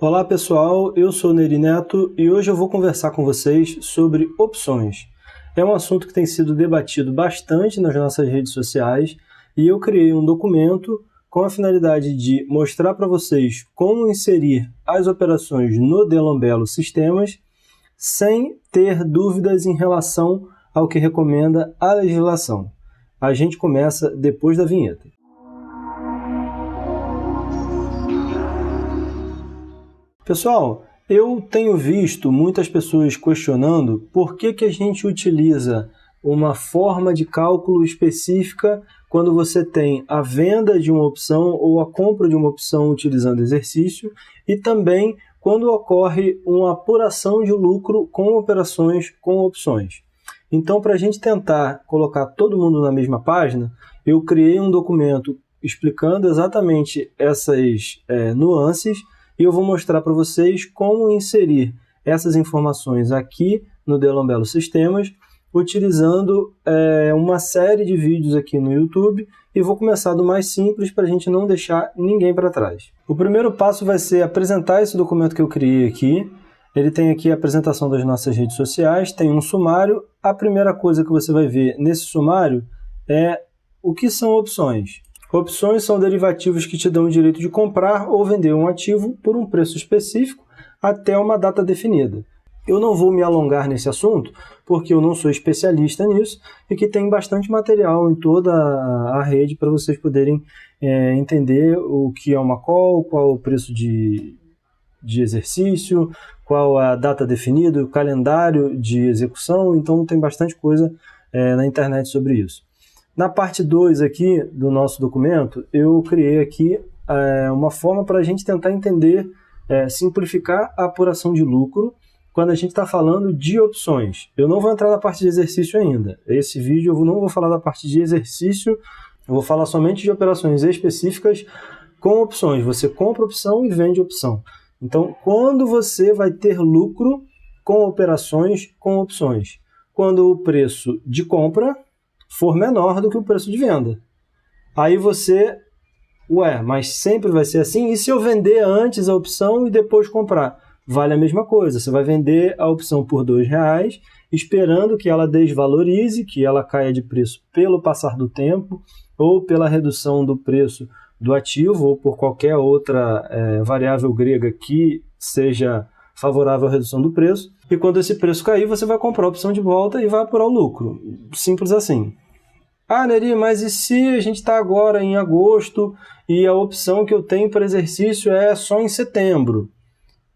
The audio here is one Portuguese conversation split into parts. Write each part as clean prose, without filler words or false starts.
Olá pessoal, eu sou Neri Neto e hoje eu vou conversar com vocês sobre opções. É um assunto que tem sido debatido bastante nas nossas redes sociais e eu criei um documento com a finalidade de mostrar para vocês como inserir as operações no Delambelo Sistemas sem ter dúvidas em relação ao que recomenda a legislação. A gente começa depois da vinheta. Pessoal, eu tenho visto muitas pessoas questionando por que a gente utiliza uma forma de cálculo específica quando você tem a venda de uma opção ou a compra de uma opção utilizando exercício e também quando ocorre uma apuração de lucro com operações com opções. Então, para a gente tentar colocar todo mundo na mesma página, eu criei um documento explicando exatamente essas nuances e eu vou mostrar para vocês como inserir essas informações aqui no Delambelo Sistemas, utilizando uma série de vídeos aqui no YouTube, e vou começar do mais simples para a gente não deixar ninguém para trás. O primeiro passo vai ser apresentar esse documento que eu criei aqui. Ele tem aqui a apresentação das nossas redes sociais, tem um sumário. A primeira coisa que você vai ver nesse sumário é o que são opções. Opções são derivativos que te dão o direito de comprar ou vender um ativo por um preço específico até uma data definida. Eu não vou me alongar nesse assunto, porque eu não sou especialista nisso e que tem bastante material em toda a rede para vocês poderem entender o que é uma call, qual o preço de exercício, qual a data definida, o calendário de execução. Então tem bastante coisa na internet sobre isso. Na parte 2 aqui do nosso documento, eu criei aqui uma forma para a gente tentar entender, simplificar a apuração de lucro quando a gente está falando de opções. Eu não vou entrar na parte de exercício ainda. Esse vídeo eu não vou falar da parte de exercício, eu vou falar somente de operações específicas com opções. Você compra opção e vende opção. Então, quando você vai ter lucro com operações com opções? Quando o preço de compra for menor do que o preço de venda. Aí você, mas sempre vai ser assim? E se eu vender antes a opção e depois comprar? Vale a mesma coisa, você vai vender a opção por R$2, esperando que ela desvalorize, que ela caia de preço pelo passar do tempo, ou pela redução do preço do ativo, ou por qualquer outra variável grega que seja favorável à redução do preço. E quando esse preço cair, você vai comprar a opção de volta e vai apurar o lucro. Simples assim. Ah, Neri, mas e se a gente está agora em agosto e a opção que eu tenho para exercício é só em setembro?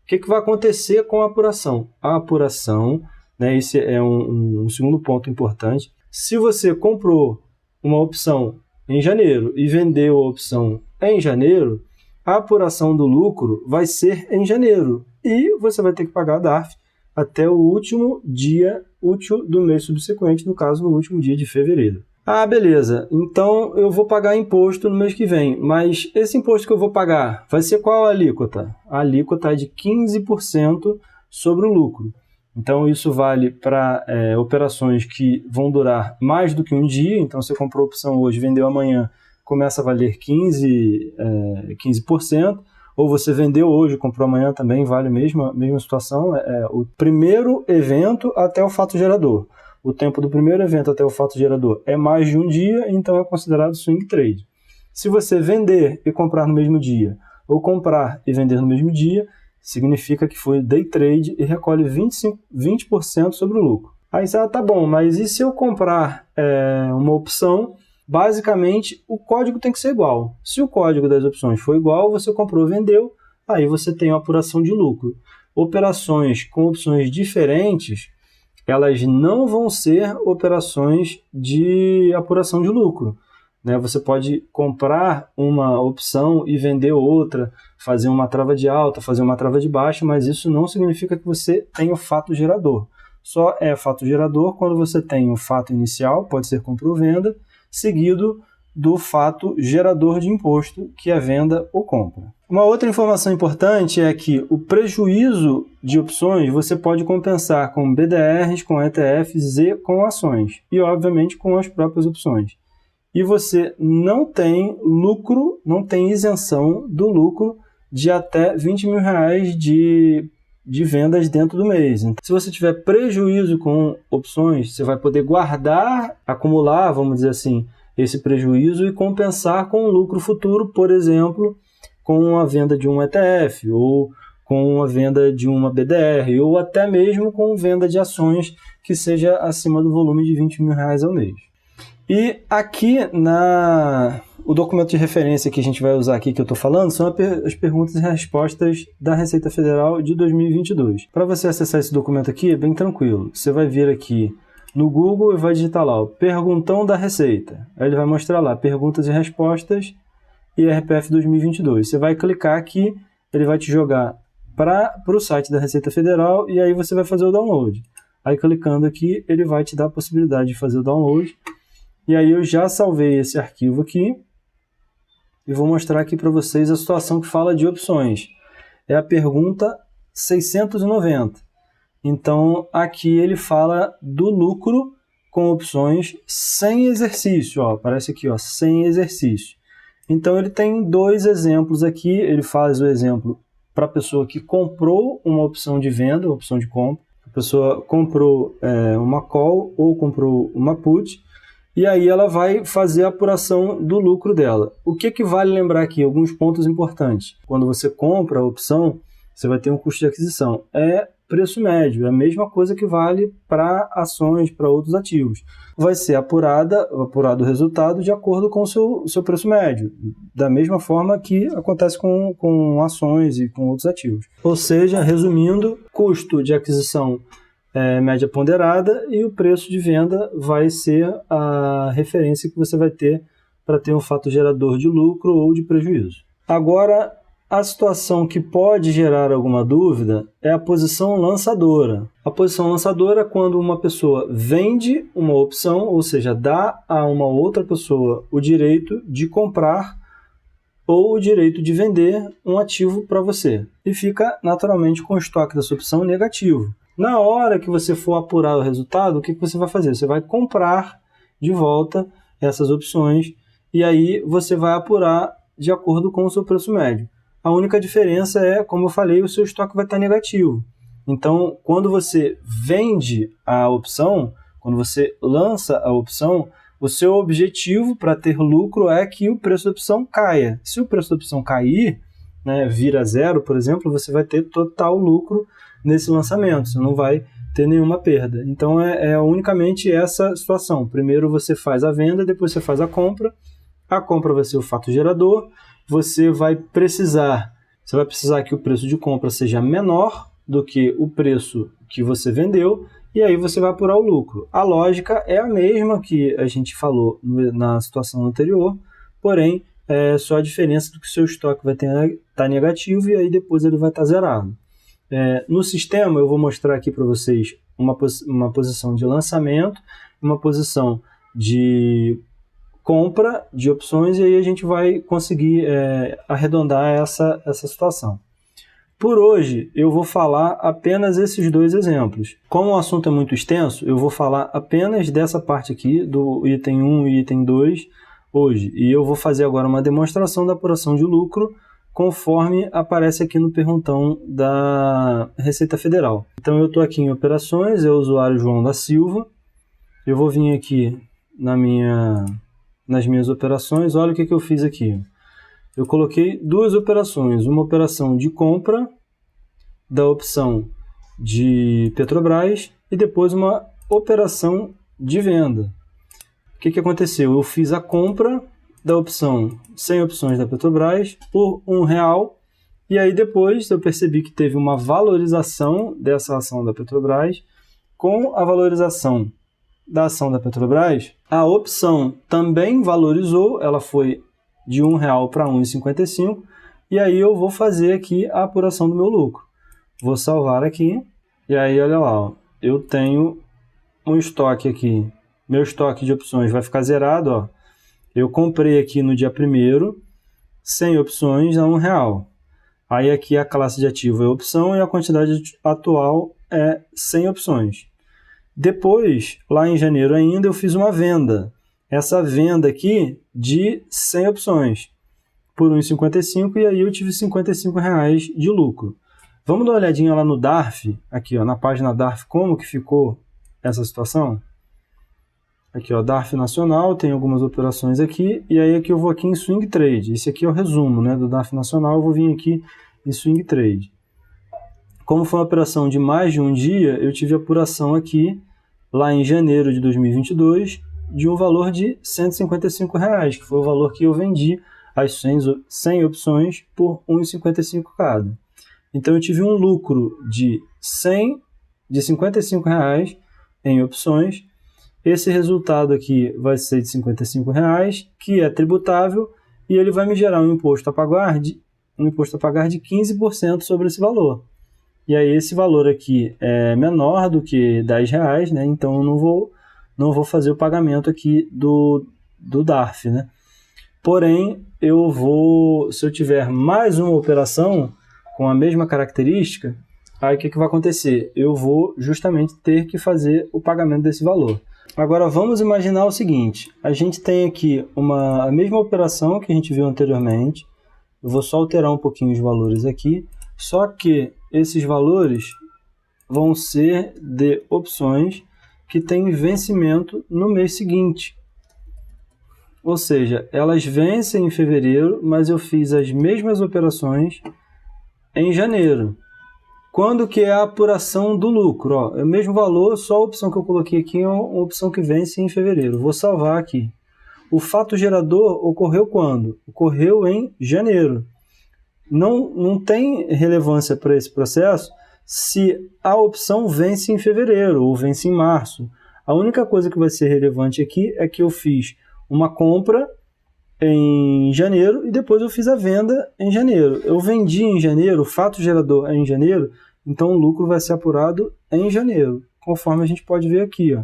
O que vai acontecer com a apuração? A apuração, esse é um segundo ponto importante. Se você comprou uma opção em janeiro e vendeu a opção em janeiro, a apuração do lucro vai ser em janeiro e você vai ter que pagar a DARF até o último dia útil do mês subsequente, no caso, no último dia de fevereiro. Ah, beleza, então eu vou pagar imposto no mês que vem, mas esse imposto que eu vou pagar vai ser qual a alíquota? A alíquota é de 15% sobre o lucro. Então isso vale para operações que vão durar mais do que um dia. Então você comprou a opção hoje, vendeu amanhã, começa a valer 15%. Ou você vendeu hoje, comprou amanhã, também vale a mesma situação. O primeiro evento até o fato gerador. O tempo do primeiro evento até o fato gerador é mais de um dia, então é considerado swing trade. Se você vender e comprar no mesmo dia, ou comprar e vender no mesmo dia, significa que foi day trade e recolhe 20% sobre o lucro. Aí você tá bom, mas e se eu comprar uma opção? Basicamente, o código tem que ser igual. Se o código das opções for igual, você comprou, vendeu, aí você tem uma apuração de lucro. Operações com opções diferentes, elas não vão ser operações de apuração de lucro. Você pode comprar uma opção e vender outra, fazer uma trava de alta, fazer uma trava de baixa, mas isso não significa que você tenha o fato gerador. Só é fato gerador quando você tem o fato inicial, pode ser compra ou venda, seguido do fato gerador de imposto, que é venda ou compra. Uma outra informação importante é que o prejuízo de opções você pode compensar com BDRs, com ETFs e com ações, e obviamente com as próprias opções. E você não tem lucro, não tem isenção do lucro de até R$20.000 de vendas dentro do mês. Então, se você tiver prejuízo com opções, você vai poder guardar, acumular, vamos dizer assim, esse prejuízo e compensar com um lucro futuro, por exemplo, com a venda de um ETF, ou com a venda de uma BDR, ou até mesmo com venda de ações que seja acima do volume de R$20.000 ao mês. E aqui o documento de referência que a gente vai usar aqui, que eu estou falando, são as perguntas e respostas da Receita Federal de 2022. Para você acessar esse documento aqui, é bem tranquilo. Você vai vir aqui no Google e vai digitar lá, Perguntão da Receita. Aí ele vai mostrar lá, perguntas e respostas e RPF 2022. Você vai clicar aqui, ele vai te jogar para o site da Receita Federal e aí você vai fazer o download. Aí clicando aqui, ele vai te dar a possibilidade de fazer o download. E aí eu já salvei esse arquivo aqui e vou mostrar aqui para vocês a situação que fala de opções. É a pergunta 690. Então, aqui ele fala do lucro com opções sem exercício. Ó, aparece aqui, ó, sem exercício. Então, ele tem dois exemplos aqui. Ele faz o exemplo para a pessoa que comprou uma opção de venda, uma opção de compra. A pessoa comprou uma call ou comprou uma put. E aí ela vai fazer a apuração do lucro dela. O que vale lembrar aqui? Alguns pontos importantes. Quando você compra a opção, você vai ter um custo de aquisição. É preço médio, é a mesma coisa que vale para ações, para outros ativos. Vai ser apurado o resultado de acordo com o seu preço médio, da mesma forma que acontece com ações e com outros ativos. Ou seja, resumindo, custo de aquisição média ponderada e o preço de venda vai ser a referência que você vai ter para ter um fato gerador de lucro ou de prejuízo. Agora, a situação que pode gerar alguma dúvida é a posição lançadora. A posição lançadora é quando uma pessoa vende uma opção, ou seja, dá a uma outra pessoa o direito de comprar ou o direito de vender um ativo para você. E fica naturalmente com o estoque dessa opção negativo. Na hora que você for apurar o resultado, o que você vai fazer? Você vai comprar de volta essas opções e aí você vai apurar de acordo com o seu preço médio. A única diferença é, como eu falei, o seu estoque vai estar negativo. Então, quando você vende a opção, quando você lança a opção, o seu objetivo para ter lucro é que o preço da opção caia. Se o preço da opção cair, vira zero, por exemplo, você vai ter total lucro nesse lançamento, você não vai ter nenhuma perda. Então é unicamente essa situação. Primeiro você faz a venda, depois você faz a compra vai ser o fato gerador, você vai precisar que o preço de compra seja menor do que o preço que você vendeu, e aí você vai apurar o lucro. A lógica é a mesma que a gente falou na situação anterior, porém é só a diferença do que o seu estoque vai estar negativo e aí depois ele vai estar zerado. No sistema, eu vou mostrar aqui para vocês uma posição de lançamento, uma posição de compra de opções, e aí a gente vai conseguir arredondar essa situação. Por hoje, eu vou falar apenas esses dois exemplos. Como o assunto é muito extenso, eu vou falar apenas dessa parte aqui, do item 1 e item 2, hoje. E eu vou fazer agora uma demonstração da apuração de lucro, conforme aparece aqui no perguntão da Receita Federal. Então eu estou aqui em operações, é o usuário João da Silva. Eu vou vir aqui nas minhas operações, olha o que eu fiz aqui. Eu coloquei duas operações, uma operação de compra da opção de Petrobras e depois uma operação de venda. O que aconteceu? Eu fiz a compra da opção 100 opções da Petrobras por R$1, e aí depois eu percebi que teve uma valorização dessa ação da Petrobras. Com a valorização da ação da Petrobras, a opção também valorizou, ela foi de R$1 para R$1,55, e aí eu vou fazer aqui a apuração do meu lucro. Vou salvar aqui, e aí olha lá, ó, eu tenho um estoque aqui, meu estoque de opções vai ficar zerado, ó. Eu comprei aqui no dia 1º 100 opções a R$1. Aí aqui a classe de ativo é opção e a quantidade atual é 100 opções. Depois, lá em janeiro ainda, eu fiz uma venda. Essa venda aqui de 100 opções. por 1,55 e aí eu tive R$55 de lucro. Vamos dar uma olhadinha lá no DARF, aqui ó, na página DARF, como que ficou essa situação? Aqui ó, DARF Nacional, tem algumas operações aqui, e aí aqui eu vou aqui em Swing Trade. Esse aqui é o resumo, né, do DARF Nacional, eu vou vir aqui em Swing Trade. Como foi uma operação de mais de um dia, eu tive apuração aqui, lá em janeiro de 2022, de um valor de R$155, que foi o valor que eu vendi as 100 opções por R$1,55 cada. Então eu tive um lucro de R$55 em opções. Esse resultado aqui vai ser de R$55, que é tributável, e ele vai me gerar um imposto a pagar de 15% sobre esse valor. E aí esse valor aqui é menor do que R$10, né? Então eu não vou fazer o pagamento aqui do DARF, né? Porém, se eu tiver mais uma operação com a mesma característica, aí o que vai acontecer? Eu vou justamente ter que fazer o pagamento desse valor. Agora vamos imaginar o seguinte, a gente tem aqui a mesma operação que a gente viu anteriormente, eu vou só alterar um pouquinho os valores aqui, só que esses valores vão ser de opções que têm vencimento no mês seguinte. Ou seja, elas vencem em fevereiro, mas eu fiz as mesmas operações em janeiro. Quando que é a apuração do lucro? Ó, é o mesmo valor, só a opção que eu coloquei aqui é uma opção que vence em fevereiro. Vou salvar aqui. O fato gerador ocorreu quando? Ocorreu em janeiro. Não tem relevância para esse processo se a opção vence em fevereiro ou vence em março. A única coisa que vai ser relevante aqui é que eu fiz uma compra em janeiro e depois eu fiz a venda em janeiro. Eu vendi em janeiro, o fato gerador é em janeiro, então o lucro vai ser apurado em janeiro, conforme a gente pode ver aqui. Ó.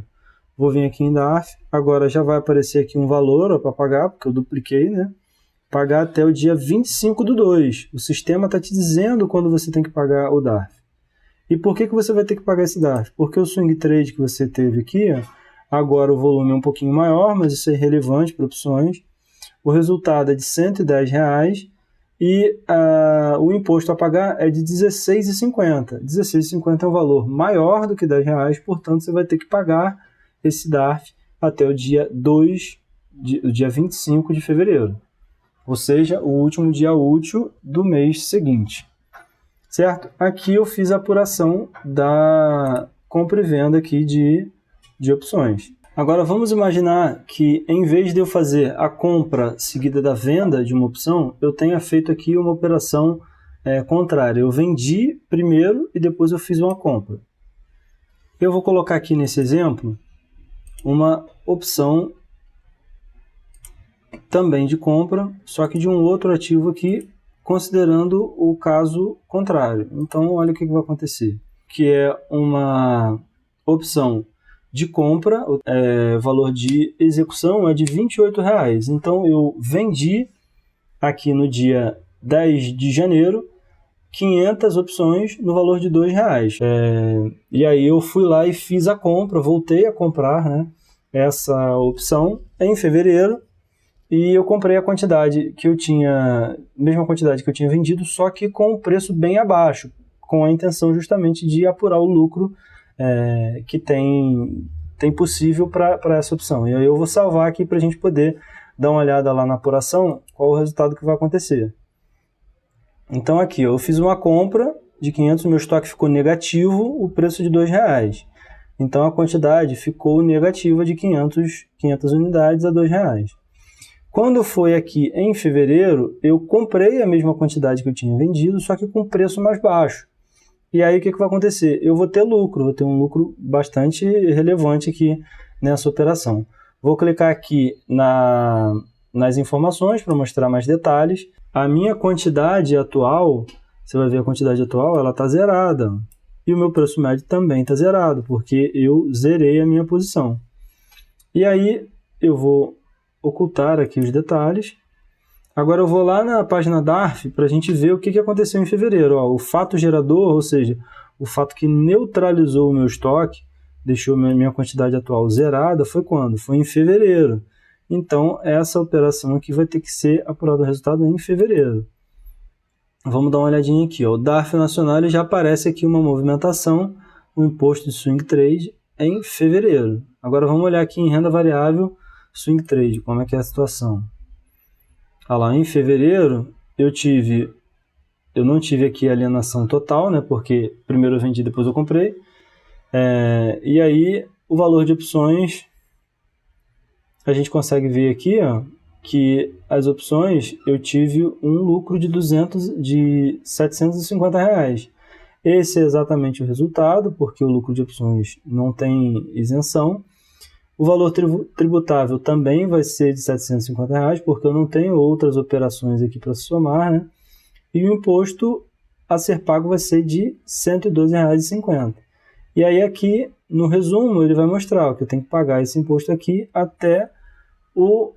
Vou vir aqui em DARF, agora já vai aparecer aqui um valor para pagar, porque eu dupliquei, né? Pagar até o dia 25/2. O sistema está te dizendo quando você tem que pagar o DARF. E por que você vai ter que pagar esse DARF? Porque o swing trade que você teve aqui, ó, agora o volume é um pouquinho maior, mas isso é irrelevante para opções. O resultado é de R$110 e o imposto a pagar é de R$16,50. R$16,50 é um valor maior do que R$10, portanto você vai ter que pagar esse DARF até o dia 25 de fevereiro. Ou seja, o último dia útil do mês seguinte. Certo? Aqui eu fiz a apuração da compra e venda aqui de opções. Agora vamos imaginar que em vez de eu fazer a compra seguida da venda de uma opção, eu tenha feito aqui uma operação contrária. Eu vendi primeiro e depois eu fiz uma compra. Eu vou colocar aqui nesse exemplo uma opção também de compra, só que de um outro ativo aqui, considerando o caso contrário. Então, olha o que vai acontecer. Que é uma opção de compra, valor de execução é de R$28. Então, eu vendi aqui no dia 10 de janeiro 500 opções no valor de R$2. E aí eu fui lá e fiz a compra, voltei a comprar, né, essa opção em fevereiro. E eu comprei a quantidade que eu tinha, mesma quantidade que eu tinha vendido, só que com o preço bem abaixo, com a intenção justamente de apurar o lucro que tem possível para essa opção. E aí eu vou salvar aqui para a gente poder dar uma olhada lá na apuração, qual o resultado que vai acontecer. Então aqui, eu fiz uma compra de 500, meu estoque ficou negativo, o preço de R$2. Então a quantidade ficou negativa de 500 unidades a R$2. Quando foi aqui em fevereiro, eu comprei a mesma quantidade que eu tinha vendido, só que com preço mais baixo. E aí o que vai acontecer? Eu vou ter lucro, vou ter um lucro bastante relevante aqui nessa operação. Vou clicar aqui nas informações para mostrar mais detalhes. A minha quantidade atual, você vai ver a quantidade atual, ela está zerada. E o meu preço médio também está zerado, porque eu zerei a minha posição. E aí eu vou ocultar aqui os detalhes. Agora eu vou lá na página DARF para a gente ver o que aconteceu em fevereiro. Ó, o fato gerador, ou seja, o fato que neutralizou o meu estoque, deixou minha quantidade atual zerada, foi quando? Foi em fevereiro. Então, essa operação aqui vai ter que ser apurado o resultado em fevereiro. Vamos dar uma olhadinha aqui. Ó. O DARF nacional já aparece aqui uma movimentação, o imposto de swing trade em fevereiro. Agora vamos olhar aqui em renda variável, swing trade, como é que é a situação. Olha lá, em fevereiro eu não tive aqui alienação total, né, porque primeiro eu vendi, depois eu comprei. E aí o valor de opções, a gente consegue ver aqui, ó, que as opções eu tive um lucro de R$750. Esse é exatamente o resultado, porque o lucro de opções não tem isenção. O valor tributável também vai ser de R$750, porque eu não tenho outras operações aqui para somar, né? E o imposto a ser pago vai ser de R$ 112,50. E aí aqui, no resumo, ele vai mostrar que eu tenho que pagar esse imposto aqui até o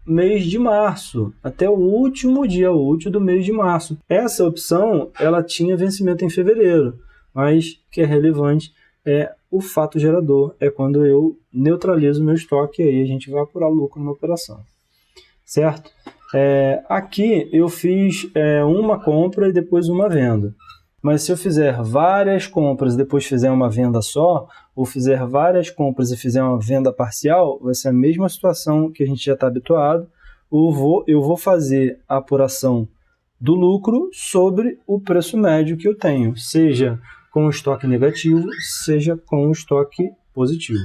mês de março, até o último dia útil do mês de março. Essa opção, ela tinha vencimento em fevereiro, mas o que é relevante é o fato gerador, é quando eu neutralizo o meu estoque e aí a gente vai apurar o lucro na operação, certo? Aqui eu fiz uma compra e depois uma venda, mas se eu fizer várias compras e depois fizer uma venda só, ou fizer várias compras e fizer uma venda parcial, vai ser a mesma situação que a gente já está habituado. Eu vou fazer a apuração do lucro sobre o preço médio que eu tenho, seja com o estoque negativo, seja com o estoque positivo.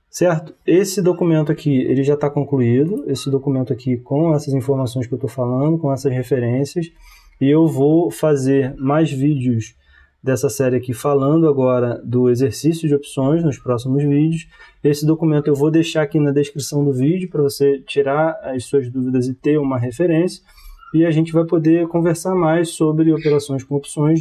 Certo? Esse documento aqui ele já está concluído, esse documento aqui com essas informações que eu estou falando, com essas referências, e eu vou fazer mais vídeos dessa série aqui falando agora do exercício de opções nos próximos vídeos. Esse documento eu vou deixar aqui na descrição do vídeo para você tirar as suas dúvidas e ter uma referência, e a gente vai poder conversar mais sobre operações com opções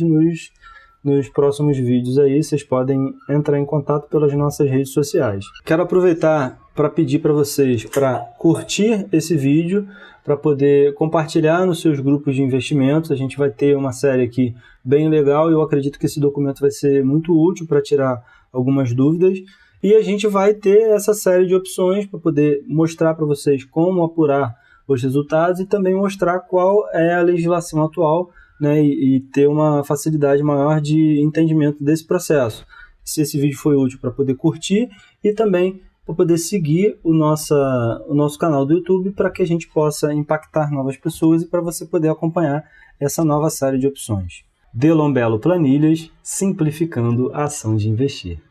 nos próximos vídeos aí. Vocês podem entrar em contato pelas nossas redes sociais. Quero aproveitar para pedir para vocês para curtir esse vídeo, para poder compartilhar nos seus grupos de investimentos. A gente vai ter uma série aqui bem legal e eu acredito que esse documento vai ser muito útil para tirar algumas dúvidas. E a gente vai ter essa série de opções para poder mostrar para vocês como apurar os resultados e também mostrar qual é a legislação atual, né, e ter uma facilidade maior de entendimento desse processo. Se esse vídeo foi útil para poder curtir e também para poder seguir o nosso canal do YouTube para que a gente possa impactar novas pessoas e para você poder acompanhar essa nova série de opções. Delon Belo Planilhas, simplificando a ação de investir.